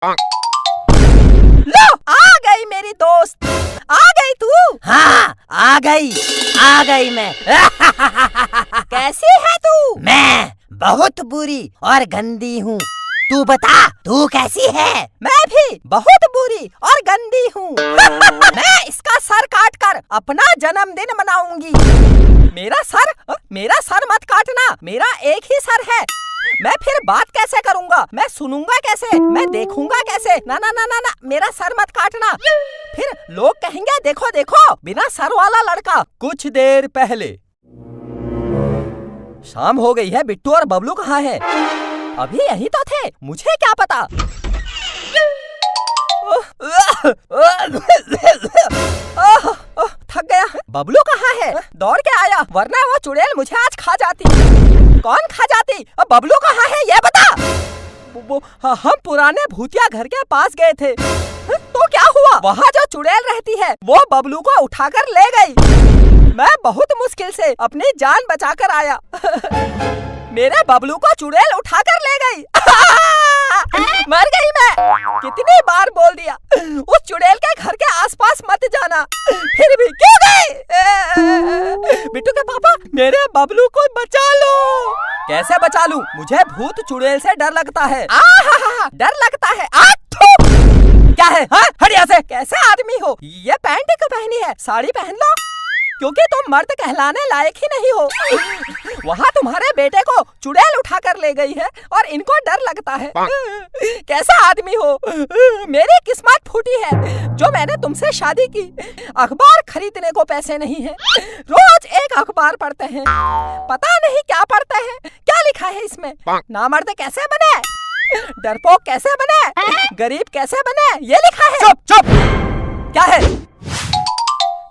लो आ गई मेरी दोस्त, आ गई तू। हाँ आ गई मैं। कैसी है तू? मैं बहुत बुरी और गंदी हूँ। तू बता तू कैसी है? मैं भी बहुत बुरी और गंदी हूँ। मैं इसका सर काट कर अपना जन्मदिन मनाऊंगी। मेरा सर मत काटना, मेरा एक ही सर है। मैं फिर बात कैसे करूँगा, मैं सुनूंगा कैसे, मैं देखूंगा कैसे? ना ना ना ना ना, मेरा सर मत काटना। फिर लोग कहेंगे देखो देखो बिना सर वाला लड़का। कुछ देर पहले। शाम हो गई है, बिट्टू और बबलू कहाँ है? अभी यही तो थे, मुझे क्या पता। थक गया। बबलू कहाँ है? दौड़ के आया, वरना वो चुड़ैल मुझे आज खा जाती। कौन खा जाती? बबलू कहाँ है ये बता। हम पुराने भूतिया घर के पास गए थे। तो क्या हुआ? वहाँ जो चुड़ैल रहती है वो बबलू को उठाकर ले गई। मैं बहुत मुश्किल से अपनी जान बचाकर आया। मेरे बबलू को चुड़ैल उठाकर ले गई। मर गई मैं। कितनी बार बोल दिया उस चुड़ैल के घर के आसपास मत जाना, फिर भी क्यों गई? बिट्टू के पापा, मेरे बबलू को बचा लो। कैसे बचा लूं? मुझे भूत चुड़ैल से डर लगता है। डर लगता है? क्या है? हट यहाँ से। कैसे आदमी हो? ये पैंट क्यों पहनी है? साड़ी पहन लो, क्योंकि तुम मर्द कहलाने लायक ही नहीं हो। वहाँ तुम्हारे बेटे को चुड़ैल उठाकर ले गई है और इनको डर लगता है। कैसा आदमी हो? मेरी किस्मत फूटी है जो मैंने तुमसे शादी की। अखबार खरीदने को पैसे नहीं है, रोज एक अखबार पढ़ते हैं, पता नहीं क्या पढ़ते हैं। क्या लिखा है इसमें? नामर्द कैसे बने, डरपोक कैसे बने, गरीब कैसे बने, ये लिखा है। चुप। क्या है?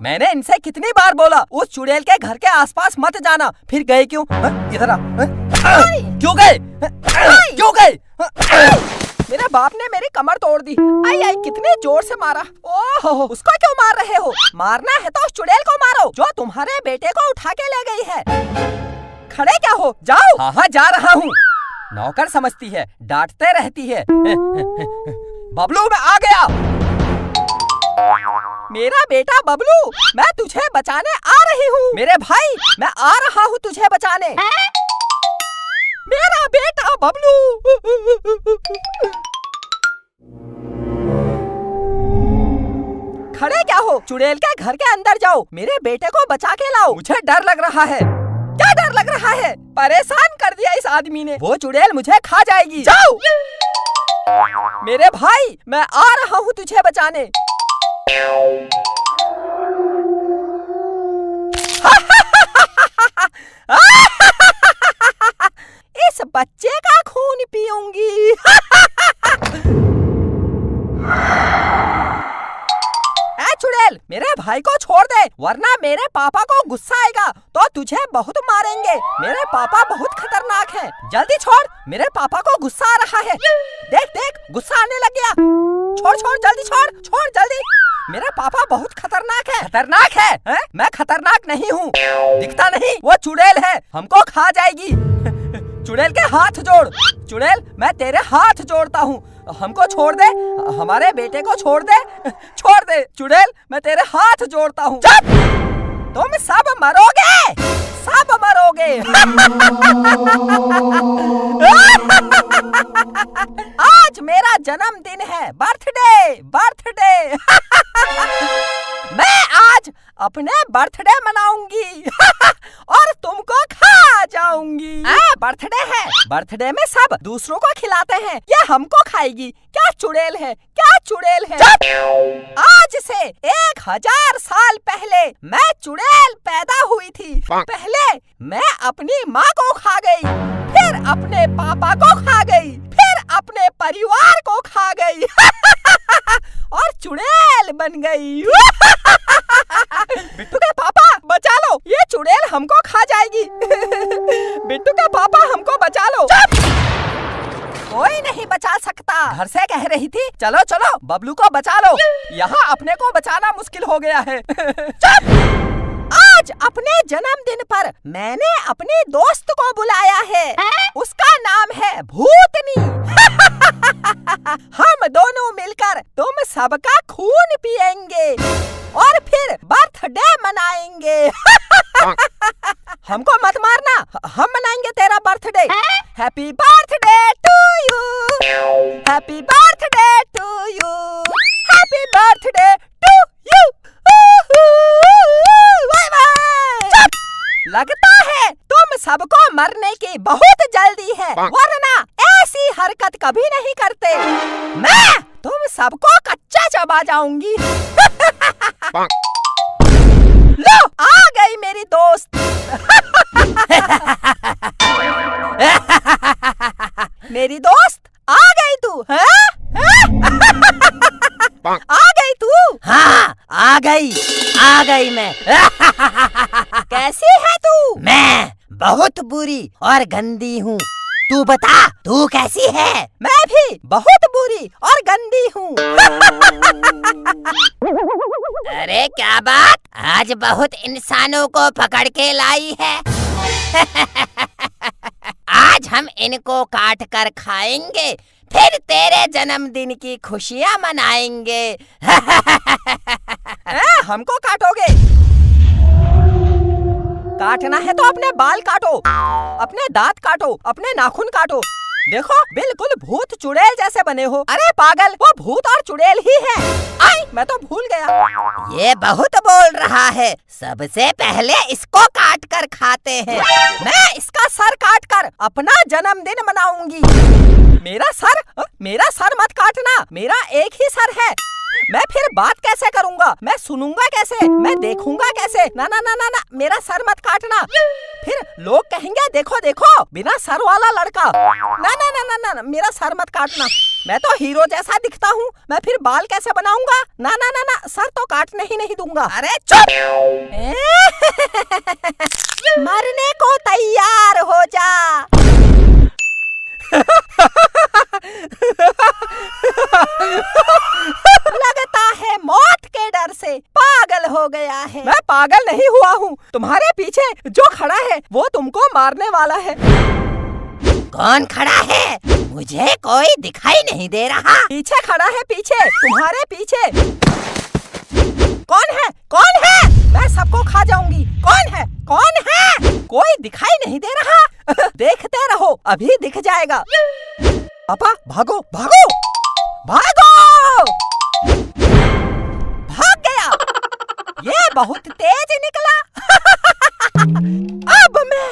मैंने इनसे कितनी बार बोला उस चुड़ैल के घर के आसपास मत जाना, फिर गए क्यों? इधर आ। क्यों गए? क्यों गए? मेरे बाप ने मेरी कमर तोड़ दी। आई कितने जोर से मारा। ओह, उसको क्यों मार रहे हो? मारना है तो उस चुड़ैल को मारो जो तुम्हारे बेटे को उठा के ले गई है। खड़े क्या हो? जाओ। हाँ जा रहा हूँ। नौकर समझती है, डांटते रहती है। बबलू मैं आ गया। मेरा बेटा बबलू, मैं तुझे बचाने आ रही हूँ। मेरे भाई, मैं आ रहा हूँ तुझे बचाने। मेरा बेटा बबलू। खड़े क्या हो? चुड़ैल के घर के अंदर जाओ, मेरे बेटे को बचा के लाओ। मुझे डर लग रहा है। क्या डर लग रहा है? परेशान कर दिया इस आदमी ने। वो चुड़ैल मुझे खा जाएगी। जाओ। मेरे भाई, मैं आ रहा हूँ तुझे बचाने। इस बच्चे का खून पीऊंगी। चुड़ैल, मेरे भाई को छोड़ दे, वरना मेरे पापा को गुस्सा आएगा तो तुझे बहुत मारेंगे। मेरे पापा बहुत खतरनाक हैं। जल्दी छोड़, मेरे पापा को गुस्सा आ रहा है। देख देख, गुस्सा आने लग गया। छोड़ छोड़ जल्दी, छोड़ जल्दी। मेरा पापा बहुत खतरनाक है। खतरनाक है? मैं खतरनाक नहीं हूँ, दिखता नहीं? वो चुड़ैल है, हमको खा जाएगी। चुड़ैल के हाथ जोड़। चुड़ैल, मैं तेरे हाथ जोड़ता हूँ, हमको छोड़ दे, हमारे बेटे को छोड़ दे। छोड़ दे चुड़ैल, मैं तेरे हाथ जोड़ता हूँ। तुम सब मरोगे, सब मरोगे। आज मेरा जन्मदिन है, बर्थडे। मैं आज अपने बर्थडे मनाऊंगी और तुमको खा जाऊंगी। बर्थडे है, बर्थडे में सब दूसरों को खिलाते हैं, ये हमको खाएगी। क्या चुड़ैल है, क्या चुड़ैल है। आज से 1000 साल पहले मैं चुड़ैल पैदा हुई थी। पहले मैं अपनी माँ को खा गई, फिर अपने पापा को खा गई, फिर अपने परिवार को खा गई और चुड़ैल बन गई। बिट्टू के पापा बचा लो, ये चुड़ैल हमको खा जाएगी। बिट्टू के पापा हमको बचा लो। कोई नहीं बचा सकता। घर से कह रही थी चलो चलो बबलू को बचा लो, यहाँ अपने को बचाना मुश्किल हो गया है। आज आज अपने जन्मदिन पर मैंने अपनी दोस्त को बुलाया है। उसका नाम है भूतनी। हम दोनों मिलकर तुम सबका खून पिएंगे और फिर बर्थडे मनाएंगे। हमको मत मारना, हम मनाएंगे तेरा birthday. Happy birthday to you, happy birthday to you, happy birthday to you. लगता है तुम सबको मरने की बहुत जल्दी है, वरना ऐसी हरकत कभी नहीं करते। मैं तुम सबको कच्चा चबा जाऊंगी। लो आ गई मेरी दोस्त। मेरी दोस्त आ गई तू, हैं? आ गई तू? हाँ, आ गई मैं। कैसी है तू? मैं बहुत बुरी और गंदी हूँ। तू बता, तू कैसी है? मैं भी बहुत बुरी और गंदी हूँ। अरे क्या बात, आज बहुत इंसानों को पकड़ के लाई है। आज हम इनको काट कर खाएंगे, फिर तेरे जन्मदिन की खुशियाँ मनाएंगे। हमको काटोगे? काटना है तो अपने बाल काटो, अपने दांत काटो, अपने नाखून काटो। देखो बिल्कुल भूत चुड़ैल जैसे बने हो। अरे पागल, वो भूत और चुड़ैल ही है। आई, मैं तो भूल गया। ये बहुत बोल रहा है। सबसे पहले इसको काट कर खाते हैं। मैं इसका सर काट कर अपना जन्मदिन मनाऊंगी। मेरा सर मत काटना, मेरा एक ही सर है। मैं फिर बात कैसे करूंगा? मैं सुनूंगा कैसे? मैं देखूंगा कैसे? ना ना ना ना ना, मेरा सर मत काटना। फिर लोग कहेंगे देखो देखो, बिना सर वाला लड़का। ना ना ना ना ना, मेरा सर मत काटना। मैं तो हीरो जैसा दिखता हूँ, मैं फिर बाल कैसे बनाऊंगा? ना ना ना ना, सर तो काटने ही नहीं दूंगा। अरे चुप! मरने को तैयार हो जा। लगता है मौत के डर से पागल हो गया है। मैं पागल नहीं हुआ हूँ, तुम्हारे पीछे जो खड़ा है वो तुमको मारने वाला है। कौन खड़ा है? मुझे कोई दिखाई नहीं दे रहा। पीछे खड़ा है, पीछे, तुम्हारे पीछे। कौन है? कौन है? मैं सबको खा जाऊंगी। कौन है? कौन है? कोई दिखाई नहीं दे रहा। देखते रहो, अभी दिख जाएगा। पापा भागो भागो भागो! भाग गया। ये बहुत तेज निकला। अब मैं